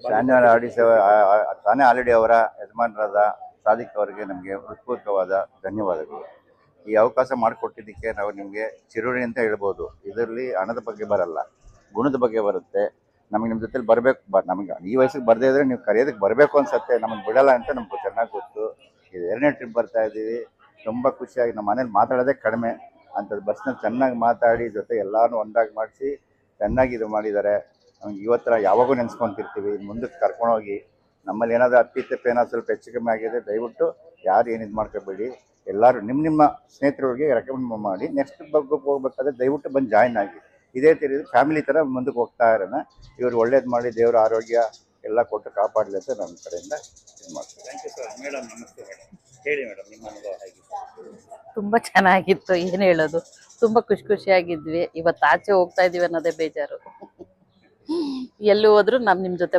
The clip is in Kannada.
ಶಾನ್ಯಾರ ಆಡಿಸ್ ಸಾನೆ ಆಲ್ರೆಡಿ ಅವರ ಯಜಮಾನರಾದ ಸಾದಿಕ್ ಅವರಿಗೆ ನಮಗೆ ಹೃತ್ಪೂರ್ವಕವಾದ ಧನ್ಯವಾದಗಳು. ಈ ಅವಕಾಶ ಮಾಡಿಕೊಟ್ಟಿದ್ದಕ್ಕೆ ನಾವು ನಿಮಗೆ ಚಿರುಣಿ ಅಂತ ಹೇಳ್ಬೋದು. ಇದರಲ್ಲಿ ಹಣದ ಬಗ್ಗೆ ಬರಲ್ಲ, ಗುಣದ ಬಗ್ಗೆ ಬರುತ್ತೆ. ನಮಗೆ ನಿಮ್ಮ ಜೊತೆಲಿ ಬರಬೇಕು, ನಮಗೆ ಈ ವಯಸ್ಸಿಗೆ ಬರದೇ ಇದ್ರೆ ನೀವು ಕರೆಯೋದಕ್ಕೆ ಬರಬೇಕು ಅನ್ಸುತ್ತೆ. ನಮಗೆ ಬಿಡಲ್ಲ ಅಂತ ನಮ್ಗೆ ಚೆನ್ನಾಗಿ ಗೊತ್ತು. ಇದು 2ನೇ ಟ್ರಿಪ್ ಬರ್ತಾ ಇದ್ದೀವಿ. ತುಂಬ ಖುಷಿಯಾಗಿ ನಮ್ಮ ಮನೇಲಿ ಮಾತಾಡೋದೇ ಕಡಿಮೆ ಅಂಥದ್ದು ಬಸ್ನಲ್ಲಿ ಚೆನ್ನಾಗಿ ಮಾತಾಡಿ ಜೊತೆ ಎಲ್ಲರೂ ಒಂದಾಗಿ ಮಾಡಿಸಿ ಚೆನ್ನಾಗಿ ಇದು ಮಾಡಿದ್ದಾರೆ. ನಮ್ಗೆ ಇವತ್ತರ ಯಾವಾಗೂ ನೆನೆಸ್ಕೊತಿರ್ತೀವಿ. ಮುಂದಕ್ಕೆ ಕರ್ಕೊಂಡೋಗಿ ನಮ್ಮಲ್ಲಿ ಏನಾದರೂ ಅತ್ತಿತ್ತಪ್ಪ ಏನಾದ್ರು ಸ್ವಲ್ಪ ಹೆಚ್ಚು ಕಮ್ಮಿ ಆಗಿದೆ, ದಯವಿಟ್ಟು ಯಾರು ಏನು ಇದು ಮಾಡ್ಕೊಬೇಡಿ. ಎಲ್ಲರೂ ನಿಮ್ಮ ಸ್ನೇಹಿತರಿಗೆ ರೆಕಮೆಂಡ್ ಮಾಡಿ ನೆಕ್ಸ್ಟ್ ಬಗ್ಗೆ ಹೋಗ್ಬೇಕಾದ್ರೆ ದಯವಿಟ್ಟು ಬಂದು ಜಾಯ್ನ್ ಆಗಿ. ಇದೇ ಥರ ಫ್ಯಾಮಿಲಿ ಥರ ಮುಂದಕ್ಕೆ ಹೋಗ್ತಾ ಇರೋಣ. ಇವರು ಒಳ್ಳೇದು ಮಾಡಿ ದೇವರ ಆರೋಗ್ಯ ಎಲ್ಲ ಕೊಟ್ಟು ಕಾಪಾಡಲಿ ಅಂತ ನನ್ನ ಕಡೆಯಿಂದ ಇದು ಮಾಡ್ತೀನಿ. Thank you sir. ಮೇಡಮ್ ನಮಸ್ತೆ ಮೇಡಮ್. ಹೇಳಿ ಮೇಡಮ್, ನಿಮ್ಮ ಅನುಭವ ಹೇಗಿತ್ತು? ತುಂಬಾ ಚೆನ್ನಾಗಿತ್ತು. ಏನು ಹೇಳೋದು, ತುಂಬಾ ಖುಷಿಯಾಗಿದ್ವಿ. ಇವತ್ತು ಆಚೆ ಹೋಗ್ತಾ ಇದೀವಿ ಅನ್ನೋದೇ ಬೇಜಾರು. ಎಲ್ಲಿ ಹೋದ್ರು ನಿಮ್ ಜೊತೆ